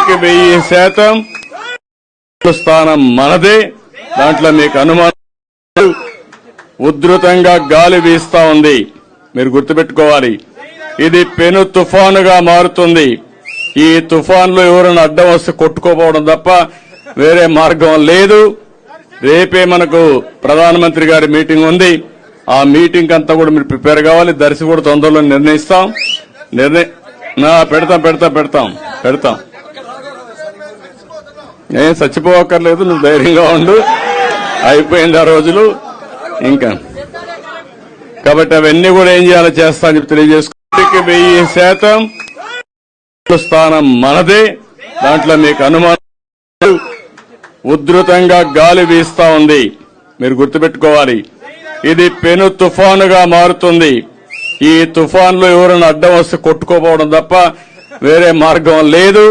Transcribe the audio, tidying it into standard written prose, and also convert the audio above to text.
1000% స్థానం మనదే. దాంట్లో మీకు అనుమానం. ఉధృతంగా గాలి వీస్తా ఉంది. మీరు గుర్తుపెట్టుకోవాలి, ఇది పెను తుఫానుగా మారుతుంది. ఈ తుఫాన్లో ఎవరైనా అడ్డం వస్తే కొట్టుకోపోవడం తప్ప వేరే మార్గం లేదు. రేపే మనకు ప్రధానమంత్రి గారి మీటింగ్ ఉంది. ఆ మీటింగ్ అంతా కూడా మీరు ప్రిపేర్ కావాలి. దర్శి కూడా తొందరలో నిర్ణయిస్తాం. పెడతాం. ఏం చచ్చిపోవక్కర్లేదు, నువ్వు ధైర్యంగా ఉండు. అయిపోయింది ఆ రోజులు ఇంకా. కాబట్టి అవన్నీ కూడా ఏం చేయాలో చేస్తా అని చెప్పి తెలియజేసుకుంటే 1000% స్థానం మనదే. దాంట్లో మీకు అనుమానం. ఉధృతంగా గాలి వీస్తా ఉంది. మీరు గుర్తుపెట్టుకోవాలి, ఇది పెను తుఫానుగా మారుతుంది. ఈ తుఫాన్లో ఎవరైనా అడ్డం వస్తే కొట్టుకోపోవడం తప్ప వేరే మార్గం లేదు.